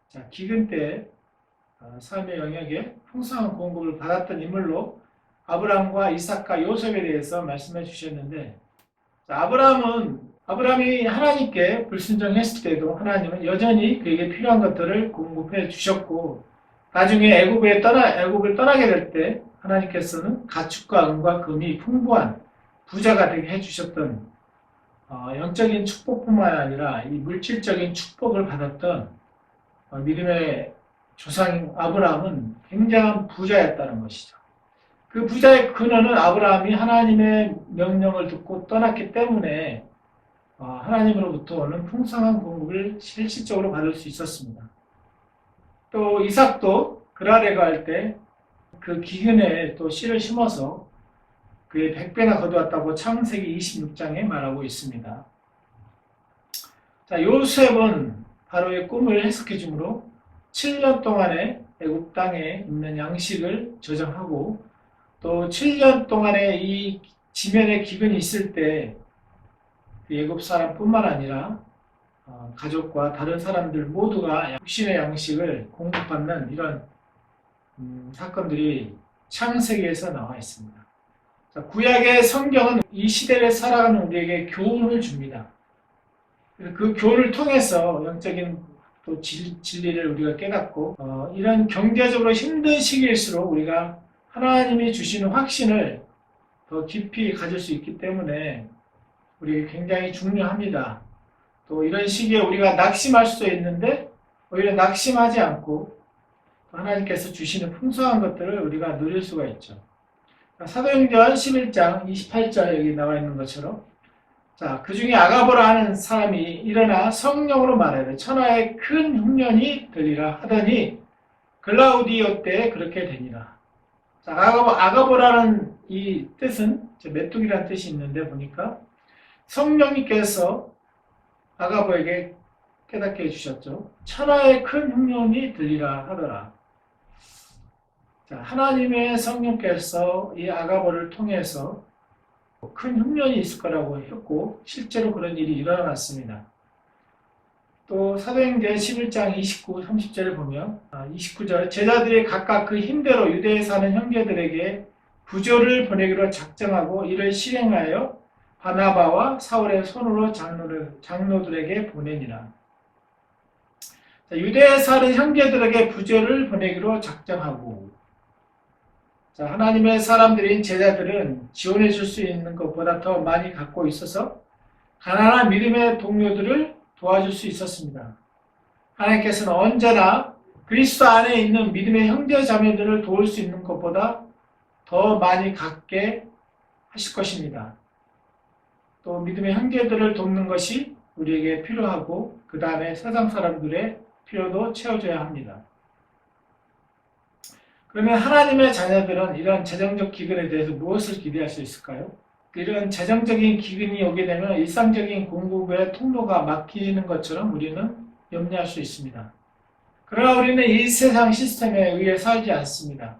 자, 기근 때 삶의 영역에 풍성한 공급을 받았던 인물로 아브라함과 이삭과 요셉에 대해서 말씀해 주셨는데, 자, 아브라함이 하나님께 불순종했을 때도 하나님은 여전히 그에게 필요한 것들을 공급해 주셨고, 나중에 애굽을 떠나게 될 때 하나님께서는 가축과 은과 금이 풍부한 부자가 되게 해주셨던 영적인 축복뿐만 아니라 이 물질적인 축복을 받았던 믿음의 조상인 아브라함은 굉장한 부자였다는 것이죠. 그 부자의 근원은 아브라함이 하나님의 명령을 듣고 떠났기 때문에 하나님으로부터 오는 풍성한 공급을 실질적으로 받을 수 있었습니다. 또 이삭도 그랄에 갈 때 그 기근에 또 씨를 심어서 그의 100배나 거두었다고 창세기 26장에 말하고 있습니다. 자, 요셉은 바로의 꿈을 해석해 주므로 7년 동안의 애굽 땅에 있는 양식을 저장하고 또 7년 동안의 이 지면에 기근이 있을 때 그 애굽 사람뿐만 아니라 가족과 다른 사람들 모두가 육신의 양식을 공급받는 이런 사건들이 창세기에서 나와 있습니다. 자, 구약의 성경은 이 시대를 살아가는 우리에게 교훈을 줍니다. 그 교훈을 통해서 영적인 또 진리를 우리가 깨닫고 이런 경제적으로 힘든 시기일수록 우리가 하나님이 주시는 확신을 더 깊이 가질 수 있기 때문에 우리에게 굉장히 중요합니다. 또 이런 시기에 우리가 낙심할 수도 있는데 오히려 낙심하지 않고 하나님께서 주시는 풍성한 것들을 우리가 누릴 수가 있죠. 사도행전 11장 28절 여기 나와 있는 것처럼 자, 그 중에 아가보라 하는 사람이 일어나 성령으로 말하되 천하에 큰 흉년이 들리라 하더니 글라우디오 때 그렇게 되니라. 자, 아가보라는 이 뜻은 메뚜기라는 뜻이 있는데 보니까 성령님께서 아가보에게 깨닫게 해주셨죠. 천하에 큰 흉년이 들리라 하더라. 자, 하나님의 성령께서 이 아가보를 통해서 큰 흉년이 있을 거라고 했고 실제로 그런 일이 일어났습니다. 또 사도행전 11장 29, 30절을 보면 29절 제자들이 각각 그 힘대로 유대에 사는 형제들에게 부조를 보내기로 작정하고 이를 실행하여 바나바와 사울의 손으로 장로들에게 보내니라. 자, 유대에 사는 형제들에게 부조를 보내기로 작정하고 자, 하나님의 사람들인 제자들은 지원해 줄 수 있는 것보다 더 많이 갖고 있어서 가난한 믿음의 동료들을 도와줄 수 있었습니다. 하나님께서는 언제나 그리스도 안에 있는 믿음의 형제 자매들을 도울 수 있는 것보다 더 많이 갖게 하실 것입니다. 또 믿음의 형제들을 돕는 것이 우리에게 필요하고 그 다음에 세상 사람들의 필요도 채워줘야 합니다. 그러면 하나님의 자녀들은 이런 재정적 기근에 대해서 무엇을 기대할 수 있을까요? 이런 재정적인 기근이 오게 되면 일상적인 공급의 통로가 막히는 것처럼 우리는 염려할 수 있습니다. 그러나 우리는 이 세상 시스템에 의해 살지 않습니다.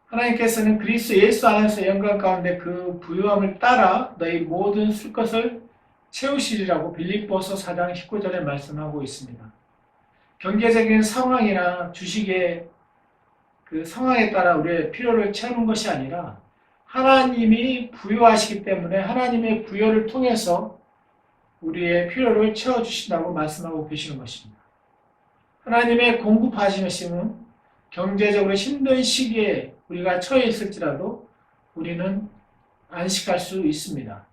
하나님께서는 그리스도 예수 안에서 영광 가운데 그 부유함을 따라 너희 모든 쓸 것을 채우시리라고 빌립보서 4장 19절에 말씀하고 있습니다. 경제적인 상황이나 주식의 그 상황에 따라 우리의 필요를 채우는 것이 아니라 하나님이 부유하시기 때문에 하나님의 부여를 통해서 우리의 필요를 채워주신다고 말씀하고 계시는 것입니다. 하나님의 공급하심은 경제적으로 힘든 시기에 우리가 처해 있을지라도 우리는 안식할 수 있습니다.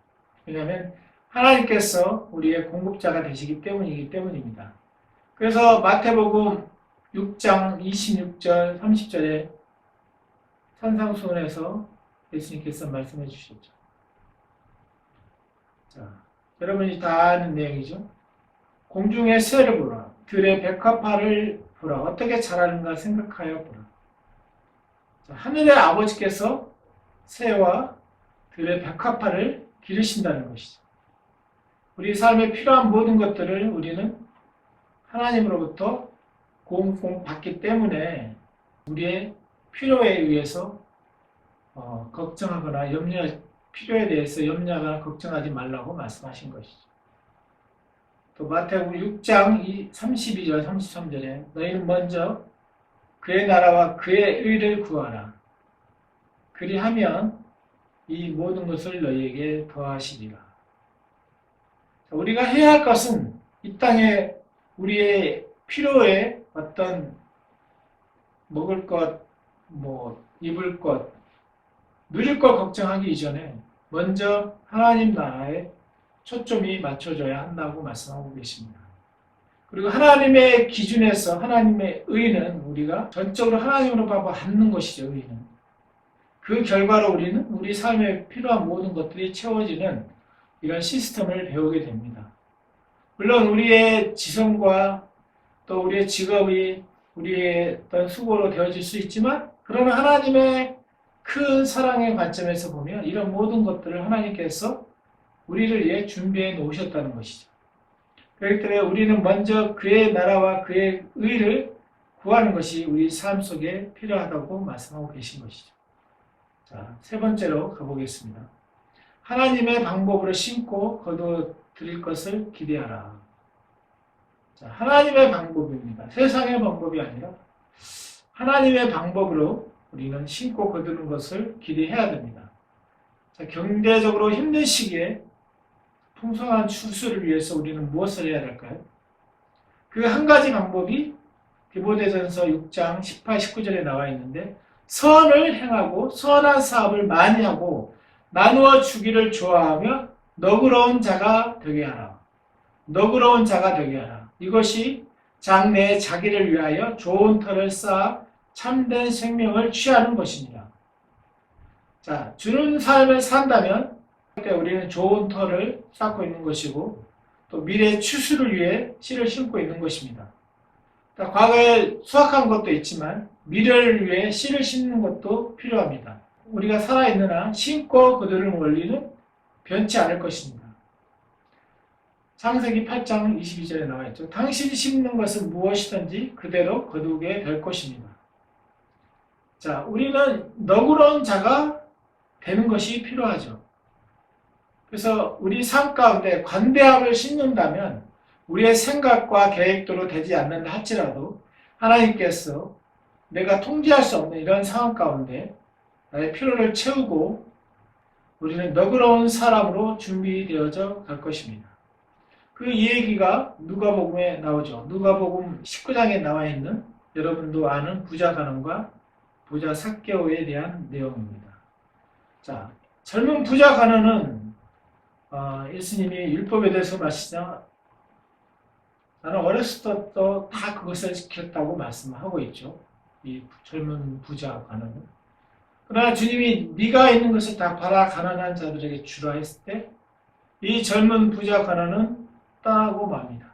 왜냐하면 하나님께서 우리의 공급자가 되시기 때문입니다. 그래서 마태복음 6장 26절 30절에 산상수훈에서 예수님께서 말씀해 주셨죠. 자, 여러분이 다 아는 내용이죠. 공중의 새를 보라. 들의 백합화를 보라. 어떻게 자라는가 생각하여 보라. 자, 하늘의 아버지께서 새와 들의 백합화를 기르신다는 것이죠. 우리 삶에 필요한 모든 것들을 우리는 하나님으로부터 공급받기 때문에 우리의 필요에 의해서 걱정하거나 필요에 대해서 염려하거나 걱정하지 말라고 말씀하신 것이죠. 또 마태복음 6장 32절 33절에 너희는 먼저 그의 나라와 그의 의를 구하라. 그리하면 이 모든 것을 너희에게 더하시리라. 우리가 해야 할 것은 이 땅에 우리의 필요에 어떤 먹을 것, 입을 것, 누릴 것 걱정하기 이전에 먼저 하나님 나라에 초점이 맞춰져야 한다고 말씀하고 계십니다. 그리고 하나님의 기준에서 하나님의 의는 우리가 전적으로 하나님으로 받는 것이죠. 의는. 그 결과로 우리는 우리 삶에 필요한 모든 것들이 채워지는 이런 시스템을 배우게 됩니다. 물론 우리의 지성과 또 우리의 직업이 우리의 어떤 수고로 되어질 수 있지만, 그러나 하나님의 큰 사랑의 관점에서 보면 이런 모든 것들을 하나님께서 우리를 위해 준비해 놓으셨다는 것이죠. 그렇기 때문에 우리는 먼저 그의 나라와 그의 의를 구하는 것이 우리 삶 속에 필요하다고 말씀하고 계신 것이죠. 자, 세 번째로 가보겠습니다. 하나님의 방법으로 심고 거두어드릴 것을 기대하라. 자, 하나님의 방법입니다. 세상의 방법이 아니라 하나님의 방법으로 우리는 심고 거두는 것을 기대해야 됩니다. 자, 경제적으로 힘든 시기에 풍성한 추수를 위해서 우리는 무엇을 해야 될까요? 그 한 가지 방법이 디모데전서 6장 18, 19절에 나와 있는데, 선을 행하고 선한 사업을 많이 하고 나누어 주기를 좋아하며 너그러운 자가 되게 하라. 너그러운 자가 되게 하라. 이것이 장래에 자기를 위하여 좋은 터를 쌓아 참된 생명을 취하는 것입니다. 자, 주는 삶을 산다면 우리는 좋은 터를 쌓고 있는 것이고, 또 미래의 추수를 위해 씨를 심고 있는 것입니다. 과거에 수확한 것도 있지만 미래를 위해 씨를 심는 것도 필요합니다. 우리가 살아있는 한 심고 거두는 원리는 변치 않을 것입니다. 창세기 8장 22절에 나와 있죠. 당신이 심는 것은 무엇이든지 그대로 거두게 될 것입니다. 자, 우리는 너그러운 자가 되는 것이 필요하죠. 그래서 우리 삶 가운데 관대함을 심는다면 우리의 생각과 계획대로 되지 않는다 할지라도 하나님께서 내가 통제할 수 없는 이런 상황 가운데 나의 필요를 채우고 우리는 너그러운 사람으로 준비되어져 갈 것입니다. 그 이야기가 누가복음에 나오죠. 누가복음 19장에 나와 있는 여러분도 아는 부자 간원과 부자 삭개오에 대한 내용입니다. 자, 젊은 부자 간원은 예수님이 율법에 대해서 말씀하시자 나는 어렸을 때부터 다 그것을 지켰다고 말씀하고 있죠. 이 젊은 부자 간원은. 그러나 주님이 네가 있는 것을 다 팔아 가난한 자들에게 주라 했을 때 이 젊은 부자 간원은 떠나고 맙니다.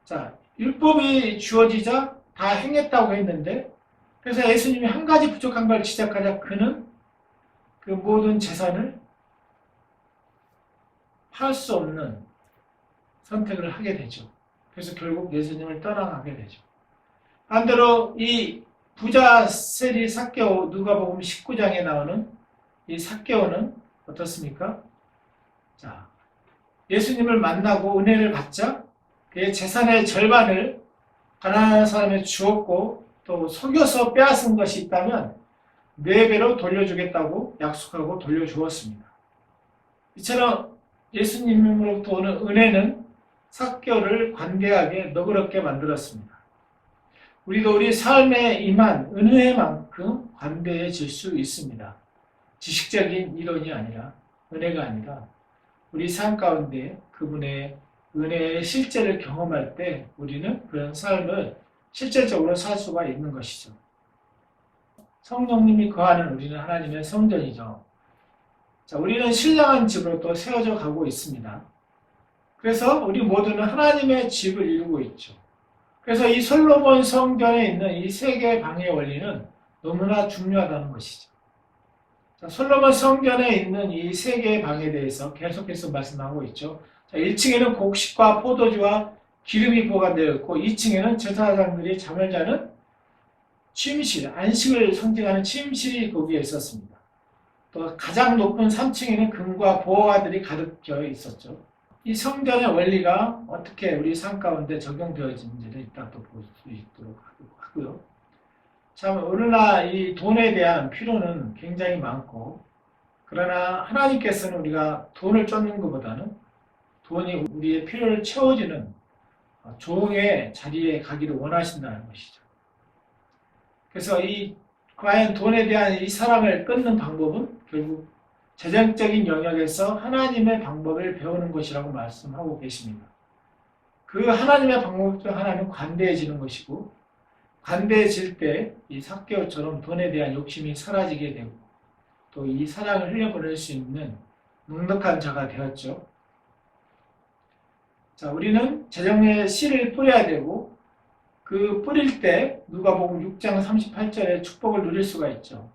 자, 율법이 주어지자 다 행했다고 했는데, 그래서 예수님이 한 가지 부족한 걸 지적하자 그는 그 모든 재산을 팔 수 없는 선택을 하게 되죠. 그래서 결국 예수님을 떠나가게 되죠. 반대로 이 부자 세리 삭개오, 누가복음 19장에 나오는 이 삭개오는 어떻습니까? 자, 예수님을 만나고 은혜를 받자 그의 재산의 절반을 가난한 사람에 주었고 또 속여서 빼앗은 것이 있다면 4배로 돌려주겠다고 약속하고 돌려주었습니다. 이처럼 예수님으로부터 오는 은혜는 삭개오를 관대하게 너그럽게 만들었습니다. 우리도 우리 삶에 임한 은혜만큼 관대해질 수 있습니다. 지식적인 이론이 아니라, 은혜가 아니라 우리 삶 가운데 그분의 은혜의 실제를 경험할 때 우리는 그런 삶을 실제적으로 살 수가 있는 것이죠. 성령님이 거하는 우리는 하나님의 성전이죠. 자, 우리는 신령한 집으로 또 세워져 가고 있습니다. 그래서 우리 모두는 하나님의 집을 이루고 있죠. 그래서 이 솔로몬 성전에 있는 이 3개의 방의 원리는 너무나 중요하다는 것이죠. 자, 솔로몬 성전에 있는 이 3개의 방에 대해서 계속해서 말씀하고 있죠. 자, 1층에는 곡식과 포도주와 기름이 보관되어 있고 2층에는 제사장들이 잠을 자는 침실, 안식을 상징하는 침실이 거기에 있었습니다. 또 가장 높은 3층에는 금과 보화들이 가득 겨 있었죠. 이 성전의 원리가 어떻게 우리 삶 가운데 적용되어지는지를 이따 또 볼 수 있도록 하고요. 참, 오늘날 이 돈에 대한 필요는 굉장히 많고, 그러나 하나님께서는 우리가 돈을 쫓는 것보다는 돈이 우리의 필요를 채워주는 종의 자리에 가기를 원하신다는 것이죠. 그래서 과연 돈에 대한 이 사랑을 끊는 방법은 결국 재정적인 영역에서 하나님의 방법을 배우는 것이라고 말씀하고 계십니다. 그 하나님의 방법 중 하나는 관대해지는 것이고, 관대해질 때 이 삭개오처럼 돈에 대한 욕심이 사라지게 되고, 또 이 사랑을 흘려보낼 수 있는 넉넉한 자가 되었죠. 자, 우리는 재정에 씨를 뿌려야 되고, 그 뿌릴 때 누가복음 6장 38절에 축복을 누릴 수가 있죠.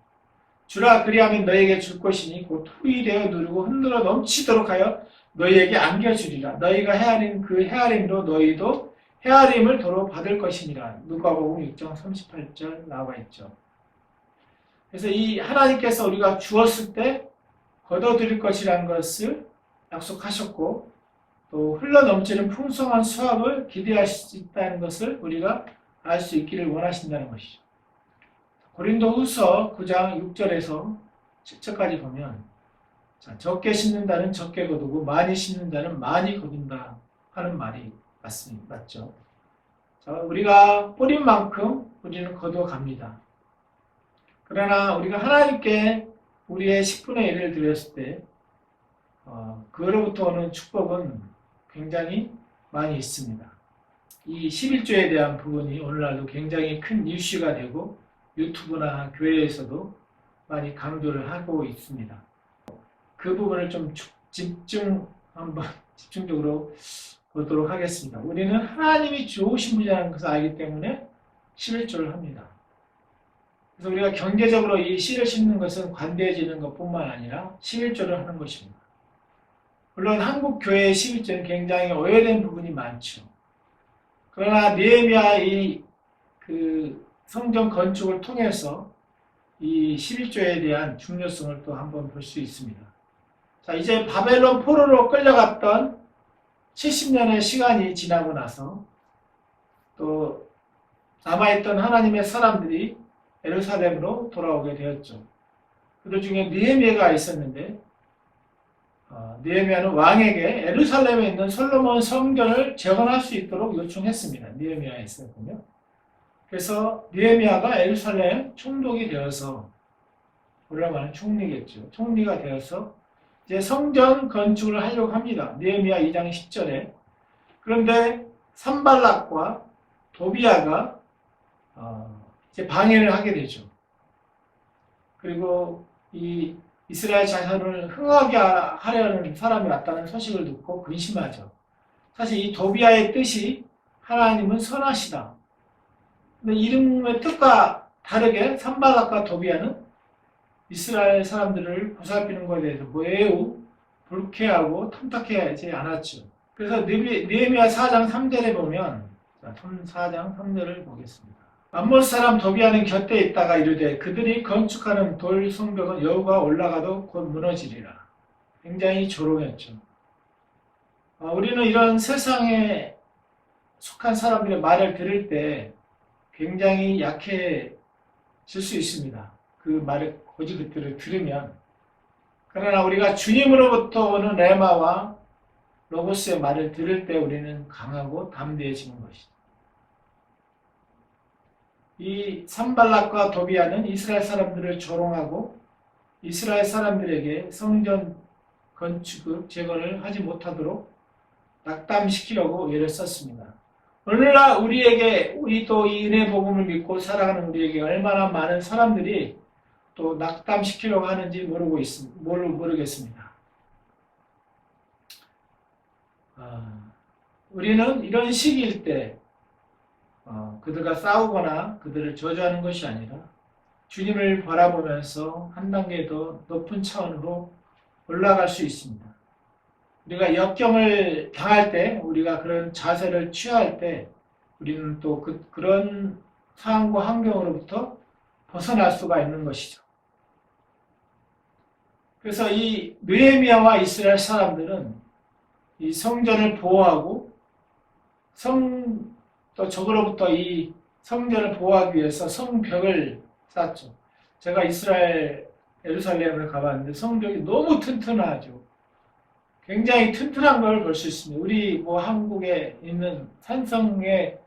주라 그리하면 너에게 줄 것이니 곧 후일되어 누르고 흔들어 넘치도록 하여 너희에게 안겨주리라. 너희가 헤아린 그 헤아림으로 너희도 헤아림을 도로 받을 것이니라. 누가복음 6장 38절 나와 있죠. 그래서 이 하나님께서 우리가 주었을 때 거둬들일 것이라는 것을 약속하셨고, 또 흘러넘치는 풍성한 수확을 기대할 수 있다는 것을 우리가 알 수 있기를 원하신다는 것이죠. 고린도후서 9장 6절에서 7절까지 보면, 자, 적게 심는다는 적게 거두고 많이 심는다는 많이 거둔다 하는 말이 맞죠. 자, 우리가 뿌린 만큼 우리는 거두어갑니다. 그러나 우리가 하나님께 우리의 10분의 1을 드렸을 때 그로부터 오는 축복은 굉장히 많이 있습니다. 이 11조에 대한 부분이 오늘날도 굉장히 큰 이슈가 되고 유튜브나 교회에서도 많이 강조를 하고 있습니다. 그 부분을 좀 집중적으로 보도록 하겠습니다. 우리는 하나님이 좋으신 분이라는 것을 알기 때문에 11조를 합니다. 그래서 우리가 경제적으로 이 씨를 심는 것은 관대해지는 것뿐만 아니라 11조를 하는 것입니다. 물론 한국 교회의 11조는 굉장히 오해된 부분이 많죠. 그러나 느헤미야 그 성전 건축을 통해서 이 11조에 대한 중요성을 또 한번 볼 수 있습니다. 자, 이제 바벨론 포로로 끌려갔던 70년의 시간이 지나고 나서 또 남아있던 하나님의 사람들이 예루살렘으로 돌아오게 되었죠. 그들 중에 느헤미야가 있었는데 느헤미야는 왕에게 예루살렘에 있는 솔로몬 성전을 재건할 수 있도록 요청했습니다. 느헤미야에 있었군요. 그래서 느헤미야가 예루살렘 총독이 되어서, 우리가 말하는 총리겠죠. 총리가 되어서 이제 성전 건축을 하려고 합니다. 느헤미야 2장 10절에. 그런데 산발락과 도비야가 이제 방해를 하게 되죠. 그리고 이 이스라엘 자손을 흥하게 하려는 사람이 왔다는 소식을 듣고 근심하죠. 사실 이 도비야의 뜻이 하나님은 선하시다. 근데 이름의 뜻과 다르게 산발락과 도비야는 이스라엘 사람들을 보살피는 것에 대해서 매우 불쾌하고 탐탁해하지 않았죠. 그래서 느헤미야 4장 3절에 보면, 4장 3절을 보겠습니다. 암몬 사람 도비야는 곁에 있다가 이르되 그들이 건축하는 돌 성벽은 여호가 올라가도 곧 무너지리라. 굉장히 조롱했죠. 우리는 이런 세상에 속한 사람들의 말을 들을 때 굉장히 약해질 수 있습니다. 그 말을 고지것들을 들으면. 그러나 우리가 주님으로부터 오는 레마와 로고스의 말을 들을 때 우리는 강하고 담대해지는 것이죠. 이 산발락과 도비야는 이스라엘 사람들을 조롱하고 이스라엘 사람들에게 성전 건축 재건을 하지 못하도록 낙담시키려고 애를 썼습니다. 오늘날 우리도 이 은혜 복음을 믿고 살아가는 우리에게 얼마나 많은 사람들이 또 낙담시키려고 하는지 모르겠습니다. 우리는 이런 시기일 때 그들과 싸우거나 그들을 저주하는 것이 아니라 주님을 바라보면서 한 단계 더 높은 차원으로 올라갈 수 있습니다. 우리가 역경을 당할 때, 우리가 그런 자세를 취할 때 우리는 또 그런 상황과 환경으로부터 벗어날 수가 있는 것이죠. 그래서 이 느헤미야와 이스라엘 사람들은 이 성전을 보호하고 또 적으로부터 이 성전을 보호하기 위해서 성벽을 쌓죠. 제가 이스라엘 예루살렘을 가봤는데 성벽이 너무 튼튼하죠. 굉장히 튼튼한 걸 볼 수 있습니다. 우리 뭐 한국에 있는 산성의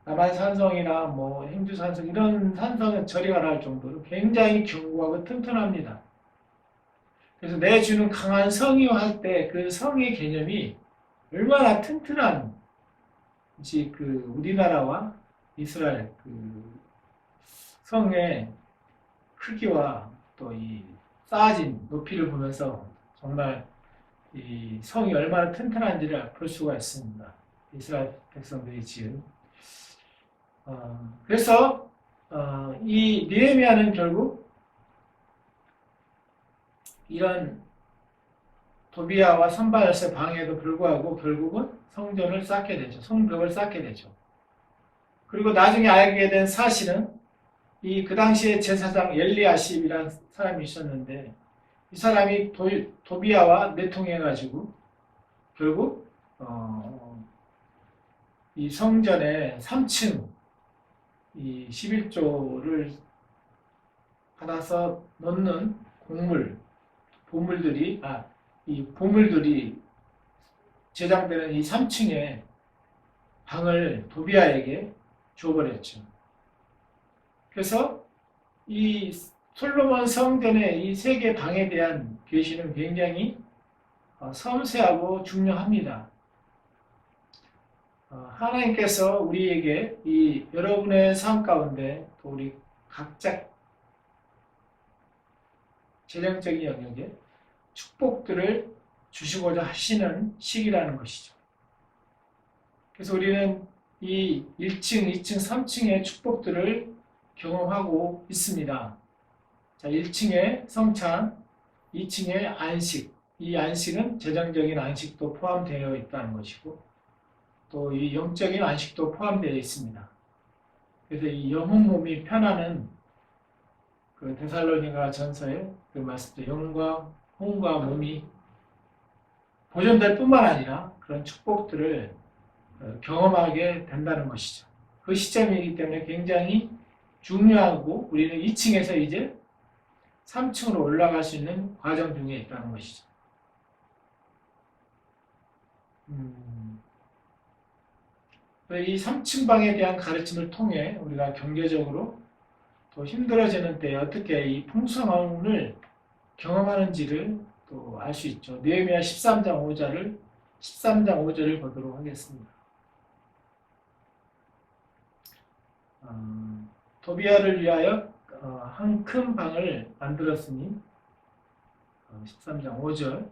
남한 산성이나 뭐 행주 산성 이런 산성은 저리 가라 할 정도로 굉장히 견고하고 튼튼합니다. 그래서 내 주는 강한 성이요 할 때 그 성의 개념이 얼마나 튼튼한지 그 우리나라와 이스라엘 그 성의 크기와 또 이 쌓아진 높이를 보면서 정말 이 성이 얼마나 튼튼한지를 볼 수가 있습니다. 이스라엘 백성들이 지은. 그래서 이 느헤미야는 결국 이런 도비아와 선발렛의 방해에도 불구하고 결국은 성전을 쌓게 되죠. 성벽을 쌓게 되죠. 그리고 나중에 알게 된 사실은 그 당시에 제사장 엘리야십이라는 사람이 있었는데 이 사람이 도비아와 내통해가지고 결국 이 성전의 3층 이 11조를 받아서 넣는 보물들이 제장되는 이 3층의 방을 도비아에게 줘버렸죠. 그래서 이 솔로몬 성전의 이 세 개 방에 대한 계시는 굉장히 섬세하고 중요합니다. 하나님께서 우리에게 이 여러분의 삶 가운데 또 우리 각자 재정적인 영역에 축복들을 주시고자 하시는 시기라는 것이죠. 그래서 우리는 이 1층, 2층, 3층의 축복들을 경험하고 있습니다. 자, 1층의 성찬, 2층의 안식. 이 안식은 재정적인 안식도 포함되어 있다는 것이고 또 이 영적인 안식도 포함되어 있습니다. 그래서 이 영혼 몸이 편안한 그 데살로니가 전서의 그 말씀도 영과 혼과 몸이 보존될 뿐만 아니라 그런 축복들을 경험하게 된다는 것이죠. 그 시점이기 때문에 굉장히 중요하고 우리는 2층에서 이제 3층으로 올라갈 수 있는 과정 중에 있다는 것이죠. 이 3층 방에 대한 가르침을 통해 우리가 경제적으로 또 힘들어지는 때에 어떻게 이 풍성함을 경험하는지를 또 알 수 있죠. 느헤미야 13장 5절을 보도록 하겠습니다. 도비아를 위하여 한 큰 방을 만들었으니 13장 5절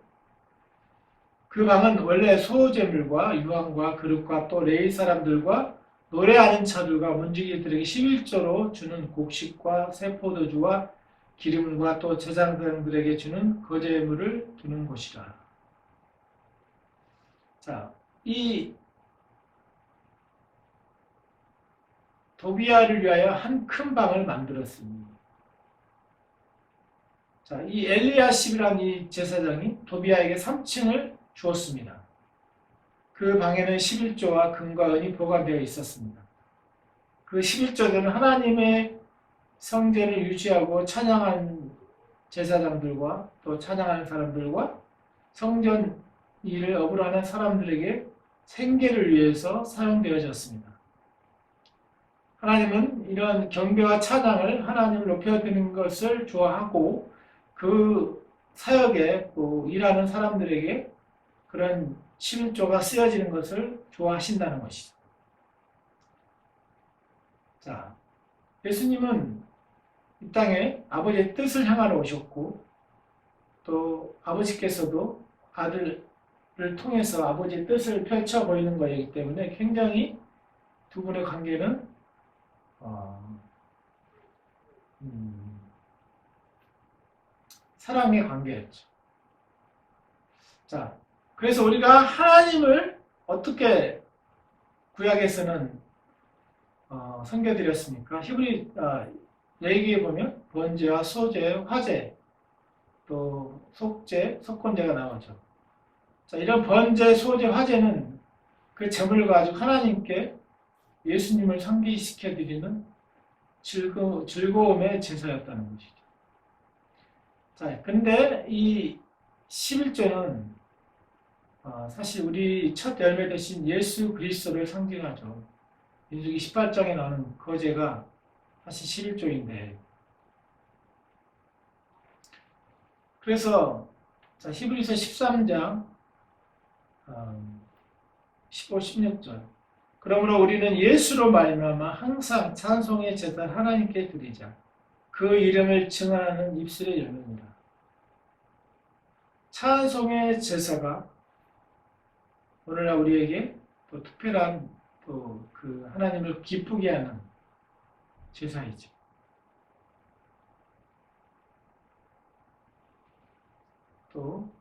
그 방은 원래 소제물과 유황과 그릇과 또 레위 사람들과 노래하는 자들과 문지기들에게 11조로 주는 곡식과 새포도주와 기름과 또 제사장들에게 주는 거제물을 두는 곳이라. 자, 이 도비아를 위하여 한 큰 방을 만들었습니다. 자, 이 엘리야십이라는 이 제사장이 도비아에게 3층을 주었습니다. 그 방에는 11조와 금과 은이 보관되어 있었습니다. 그 11조들은 하나님의 성전을 유지하고 찬양한 제사장들과 또 찬양하는 사람들과 성전 일을 어불하는 사람들에게 생계를 위해서 사용되어졌습니다. 하나님은 이런 경배와 찬양을 하나님을 높여드리는 것을 좋아하고 그 사역에 또 일하는 사람들에게 그런 11조가 쓰여지는 것을 좋아하신다는 것이죠. 자, 예수님은 이 땅에 아버지의 뜻을 향하러 오셨고 또 아버지께서도 아들을 통해서 아버지의 뜻을 펼쳐 보이는 것이기 때문에 굉장히 두 분의 관계는 사랑의 관계였죠. 자, 그래서 우리가 하나님을 어떻게 구약에서는 섬겨드렸습니까? 히브리 레위기에 보면 번제와 소제, 화제, 또 속제, 속건제가 나오죠. 자, 이런 번제, 소제, 화제는 그 제물을 가지고 하나님께 예수님을 상기시켜 드리는 즐거움의 제사였다는 것이죠. 자, 근데 이 11조는 사실 우리 첫 열매 되신 예수 그리스도를 상징하죠. 민수기 18장에 나오는 거제가 사실 11조인데, 그래서 자, 히브리서 13장 15, 16절. 그러므로 우리는 예수로 말미암아 항상 찬송의 제사를 하나님께 드리자. 그 이름을 증언하는 입술의 열매입니다. 찬송의 제사가 오늘날 우리에게 또 특별한 또 그 하나님을 기쁘게 하는 제사이죠. 또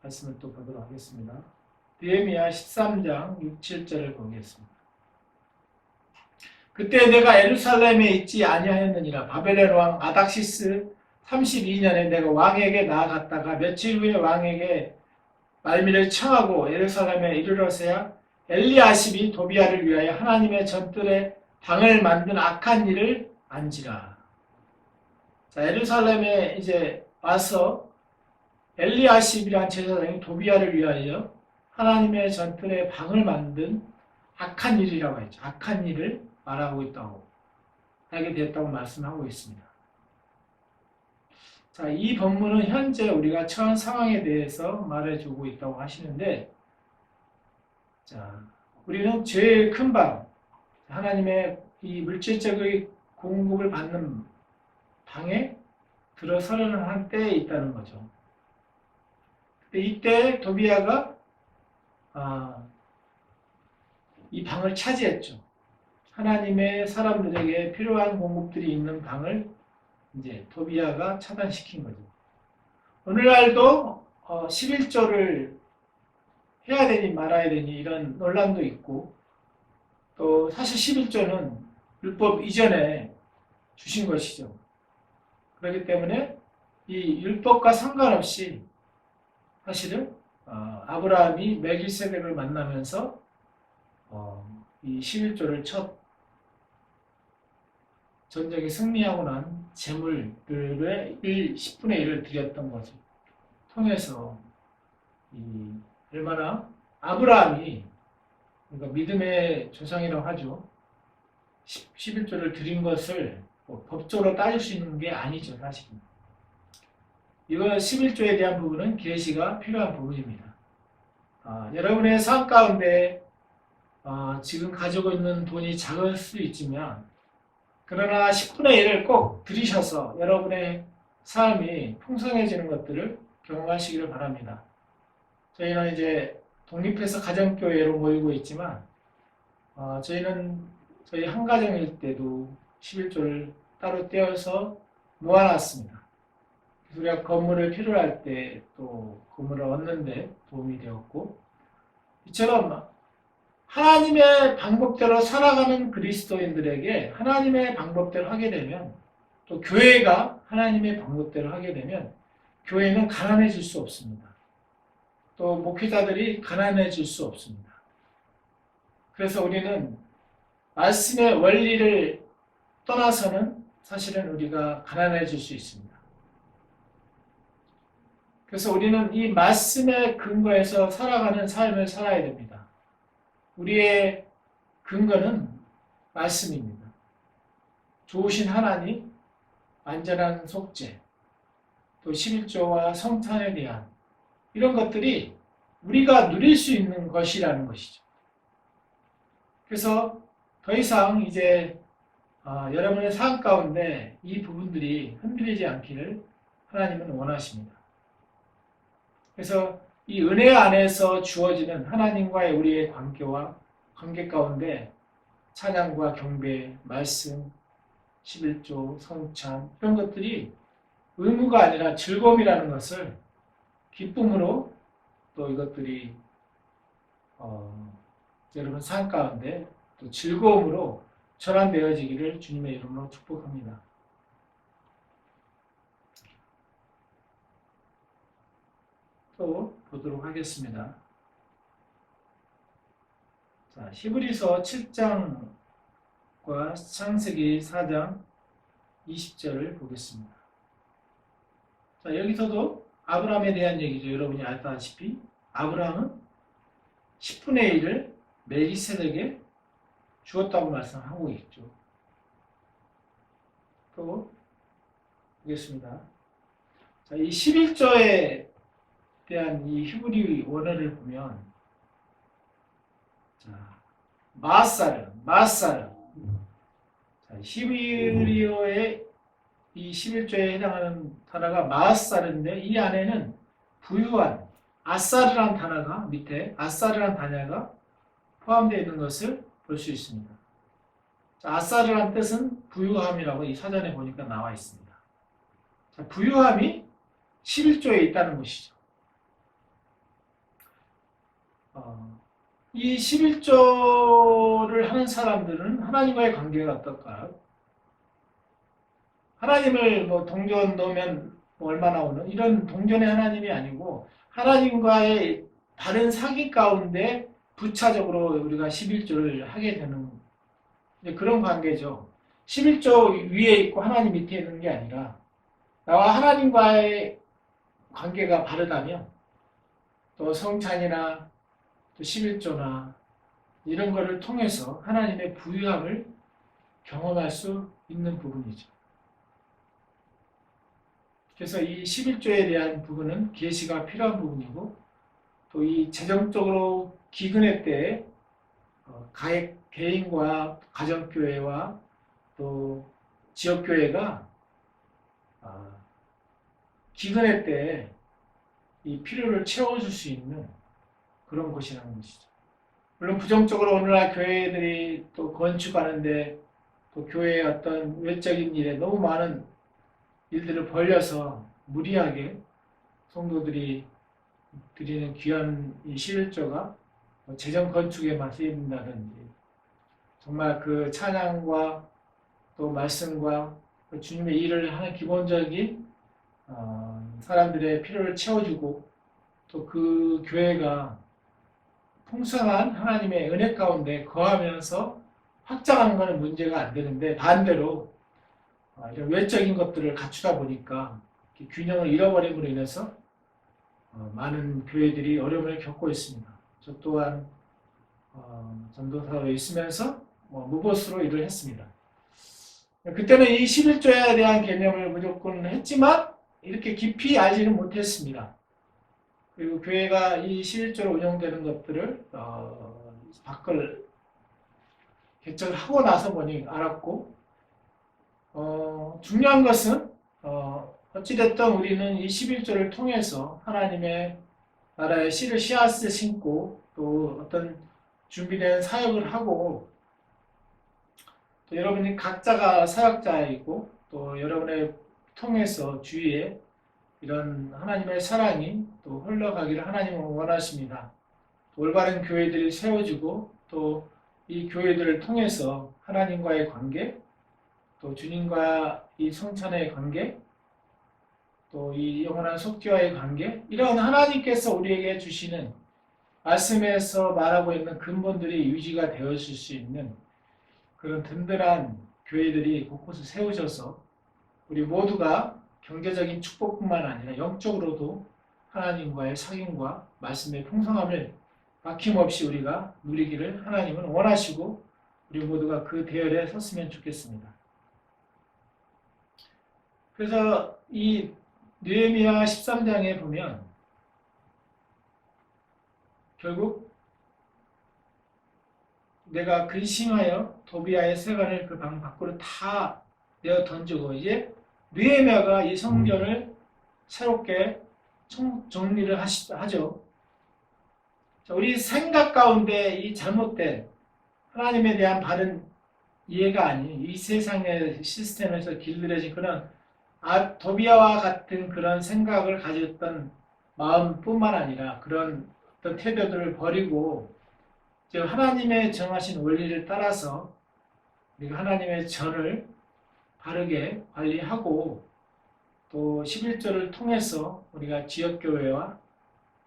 말씀을 또 보도록 하겠습니다. 느헤미야 13장 6, 7절을 보겠습니다. 그때 내가 예루살렘에 있지 아니하였느니라. 바벨론 왕 아닥시스 32년에 내가 왕에게 나아갔다가 며칠 후에 왕에게 말미를 청하고 예루살렘에 이르러서야 엘리야십이 도비야를 위하여 하나님의 전뜰에 방을 만든 악한 일을 안지라. 자, 예루살렘에 이제 와서 엘리야십이라는 제사장이 도비야를 위하여 하나님의 전뜰에 방을 만든 악한 일이라고 했죠. 악한 일을 말하고 있다고, 하게 됐다고 말씀하고 있습니다. 자, 이 본문은 현재 우리가 처한 상황에 대해서 말해주고 있다고 하시는데, 자, 우리는 제일 큰 방, 하나님의 이 물질적인 공급을 받는 방에 들어서려는 한때에 있다는 거죠. 이때 도비야가 이 방을 차지했죠. 하나님의 사람들에게 필요한 공급들이 있는 방을 이제 도비야가 차단시킨 거죠. 오늘날도 11조를 해야 되니 말아야 되니 이런 논란도 있고, 또 사실 11조는 율법 이전에 주신 것이죠. 그렇기 때문에 이 율법과 상관없이 사실은 아브라함이 멜기세덱을 만나면서 이 11조를 첫 전쟁에 승리하고 난 재물의 10분의 1을 드렸던 것을 통해서 얼마나 아브라함이, 그러니까 믿음의 조상이라고 하죠. 11조를 드린 것을 법적으로 따질 수 있는 게 아니죠, 사실은. 이거 11조에 대한 부분은 계시가 필요한 부분입니다. 여러분의 삶 가운데 지금 가지고 있는 돈이 작을 수 있지만, 그러나 10분의 1을 꼭 들이셔서 여러분의 삶이 풍성해지는 것들을 경험하시기를 바랍니다. 저희는 이제 독립해서 가정교회로 모이고 있지만, 저희는 저희 한 가정일 때도 11조를 따로 떼어서 모아놨습니다. 그래서 우리가 건물을 필요로 할 때 또 건물을 얻는데 도움이 되었고, 이처럼 하나님의 방법대로 살아가는 그리스도인들에게 하나님의 방법대로 하게 되면, 또 교회가 하나님의 방법대로 하게 되면 교회는 가난해질 수 없습니다. 또 목회자들이 가난해질 수 없습니다. 그래서 우리는 말씀의 원리를 떠나서는 사실은 우리가 가난해질 수 있습니다. 그래서 우리는 이 말씀의 근거에서 살아가는 삶을 살아야 됩니다. 우리의 근거는 말씀입니다. 좋으신 하나님, 완전한 속죄, 또 11조와 성탄에 대한 이런 것들이 우리가 누릴 수 있는 것이라는 것이죠. 그래서 더 이상 이제 여러분의 삶 가운데 이 부분들이 흔들리지 않기를 하나님은 원하십니다. 그래서 이 은혜 안에서 주어지는 하나님과의 우리의 관계 가운데 찬양과 경배, 말씀, 11조, 성찬 이런 것들이 의무가 아니라 즐거움이라는 것을 기쁨으로 또 이것들이 여러분 삶 가운데 또 즐거움으로 전환되어지기를 주님의 이름으로 축복합니다. 또 보도록 하겠습니다. 자, 히브리서 7장과 창세기 4장 20절을 보겠습니다. 자, 여기서도 아브라함에 대한 얘기죠. 여러분이 알다시피 아브라함은 10분의 1을 멜기세덱에게 주었다고 말씀하고 있죠. 또 보겠습니다. 자, 이 11조에 대한 이 히브리 원어를 보면 자, 마사르. 자, 히브리어의 이 11조에 해당하는 단어가 마사르인데 이 안에는 부유한 아사르란 단어가 밑에 아사르란 단어가 포함되어 있는 것을 볼 수 있습니다. 자, 아사르란 뜻은 부유함이라고 이 사전에 보니까 나와 있습니다. 자, 부유함이 11조에 있다는 것이죠. 이 11조를 하는 사람들은 하나님과의 관계가 어떨까요? 하나님을 동전 넣으면 얼마 나오는 이런 동전의 하나님이 아니고 하나님과의 바른 사귐 가운데 부차적으로 우리가 11조를 하게 되는 그런 관계죠. 11조 위에 있고 하나님 밑에 있는 게 아니라 나와 하나님과의 관계가 바르다면 또 성찬이나 또 11조나 이런 거를 통해서 하나님의 부유함을 경험할 수 있는 부분이죠. 그래서 이 11조에 대한 부분은 계시가 필요한 부분이고 또 이 재정적으로 기근의 때에 개인과 가정교회와 또 지역교회가 기근의 때에 이 필요를 채워줄 수 있는 그런 곳이라는 것이죠. 물론 부정적으로 오늘날 교회들이 또 건축하는데 또 교회의 어떤 외적인 일에 너무 많은 일들을 벌려서 무리하게 성도들이 드리는 귀한 이 11조가 재정 건축에만 쓰인다든지 정말 그 찬양과 또 말씀과 주님의 일을 하는 기본적인 사람들의 필요를 채워주고 또 그 교회가 풍성한 하나님의 은혜 가운데 거하면서 확장하는 것은 문제가 안 되는데 반대로 이런 외적인 것들을 갖추다 보니까 균형을 잃어버림으로 인해서 많은 교회들이 어려움을 겪고 있습니다. 저 또한 전도사로 있으면서 무보수로 일을 했습니다. 그때는 이 11조에 대한 개념을 무조건 했지만 이렇게 깊이 알지는 못했습니다. 그리고 교회가 이 11조로 운영되는 것들을 밖을 개척을 하고 나서 보니 알았고 중요한 것은 어찌됐든 우리는 이 11조를 통해서 하나님의 나라의 씨앗을 심고 또 어떤 준비된 사역을 하고 또 여러분이 각자가 사역자이고 또 여러분의 통해서 주위에 이런 하나님의 사랑이 또 흘러가기를 하나님은 원하십니다. 올바른 교회들이 세워지고 또 이 교회들을 통해서 하나님과의 관계 또 주님과 이 성찬의 관계 또 이 영원한 속죄와의 관계 이런 하나님께서 우리에게 주시는 말씀에서 말하고 있는 근본들이 유지가 되어질 수 있는 그런 든든한 교회들이 곳곳에 세워져서 우리 모두가 경제적인 축복뿐만 아니라 영적으로도 하나님과의 사귐과 말씀의 풍성함을 막힘없이 우리가 누리기를 하나님은 원하시고 우리 모두가 그 대열에 섰으면 좋겠습니다. 그래서 이 느헤미야 13장에 보면 결국 내가 근심하여 도비아의 세관을 그 방 밖으로 다 내어 던지고 이제 느헤미야가 이 성전을 새롭게 정리를 하죠. 자, 우리 생각 가운데 이 잘못된 하나님에 대한 바른 이해가 아닌 이 세상의 시스템에서 길들여진 그런 도비아와 같은 그런 생각을 가졌던 마음뿐만 아니라 그런 어떤 태도들을 버리고 즉 하나님의 정하신 원리를 따라서 우리가 하나님의 전을 바르게 관리하고 또 11조를 통해서 우리가 지역교회와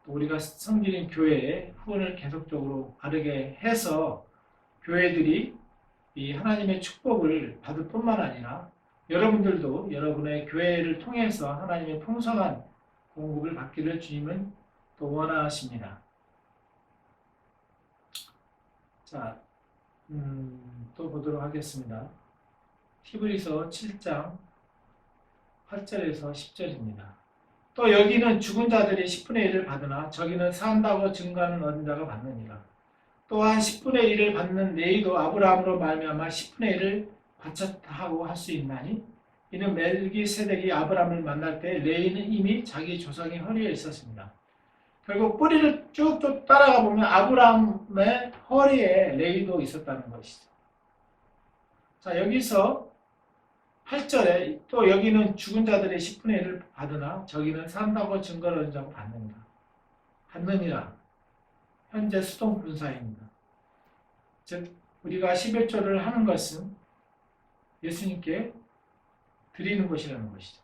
또 우리가 섬기는 교회에 후원을 계속적으로 바르게 해서 교회들이 이 하나님의 축복을 받을 뿐만 아니라 여러분들도 여러분의 교회를 통해서 하나님의 풍성한 공급을 받기를 주님은 또 원하십니다. 자, 또 보도록 하겠습니다. 히브리서 7장 8절에서 10절입니다. 또 여기는 죽은 자들이 10분의 1을 받으나 저기는 산다고 증거하는 얻은 자가 받느니라. 또한 10분의 1을 받는 레위도 아브라함으로 말미암아 10분의 1을 바쳤다 하고 할 수 있나니 이는 멜기세덱이 아브라함을 만날 때 레위는 이미 자기 조상의 허리에 있었습니다. 결국 뿌리를 쭉쭉 따라가 보면 아브라함의 허리에 레위도 있었다는 것이죠. 자, 여기서 8절에 또 여기는 죽은 자들의 10분의 1을 받으나 저기는 산다고 증거를 얻은 자고 받느니라. 현재 수동 분사입니다. 즉 우리가 11조를 하는 것은 예수님께 드리는 것이라는 것이죠.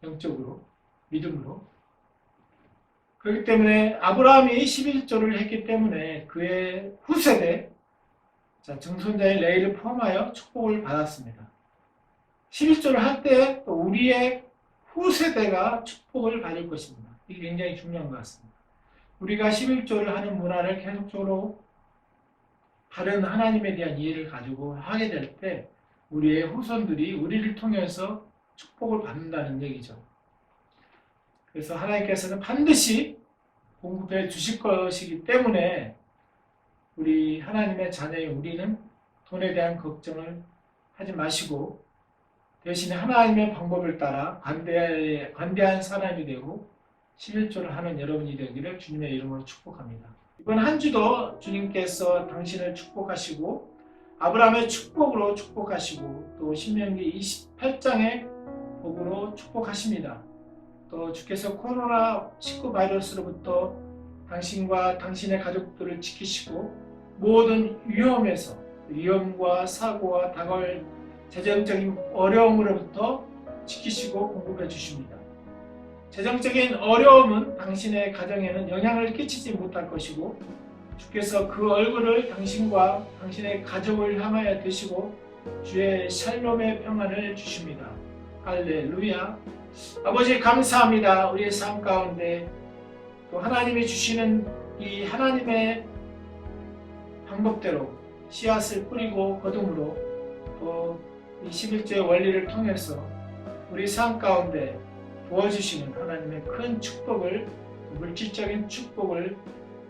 영적으로, 믿음으로. 그렇기 때문에 아브라함이 11조를 했기 때문에 그의 후세대, 증손자의 레위를 포함하여 축복을 받았습니다. 11조를 할 때 또 우리의 후세대가 축복을 받을 것입니다. 이게 굉장히 중요한 것 같습니다. 우리가 11조를 하는 문화를 계속적으로 다른 하나님에 대한 이해를 가지고 하게 될 때 우리의 후손들이 우리를 통해서 축복을 받는다는 얘기죠. 그래서 하나님께서는 반드시 공급해 주실 것이기 때문에 우리 하나님의 자녀의 우리는 돈에 대한 걱정을 하지 마시고 대신에 하나님의 방법을 따라 관대한 사람이 되고 11조를 하는 여러분이 되기를 주님의 이름으로 축복합니다. 이번 한 주도 주님께서 당신을 축복하시고 아브라함의 축복으로 축복하시고 또 신명기 28장의 복으로 축복하십니다. 또 주께서 코로나19 바이러스로부터 당신과 당신의 가족들을 지키시고 모든 위험과 사고와 다가올 재정적인 어려움으로부터 지키시고 공급해 주십니다. 재정적인 어려움은 당신의 가정에는 영향을 끼치지 못할 것이고 주께서 그 얼굴을 당신과 당신의 가족을 향하여 드시고 주의 샬롬의 평안을 주십니다. 할렐루야. 아버지 감사합니다. 우리의 삶 가운데 또 하나님이 주시는 이 하나님의 방법대로 씨앗을 뿌리고 거둠으로 또 이 11조의 원리를 통해서 우리 삶 가운데 부어주시는 하나님의 큰 축복을, 물질적인 축복을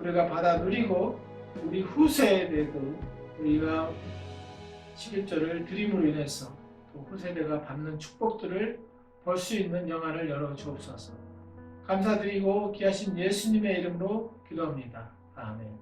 우리가 받아 누리고 우리 후세대도 우리가 11조를 드림으로 인해서 또 후세대가 받는 축복들을 볼 수 있는 영안을 열어 주옵소서. 감사드리고 귀하신 예수님의 이름으로 기도합니다. 아멘.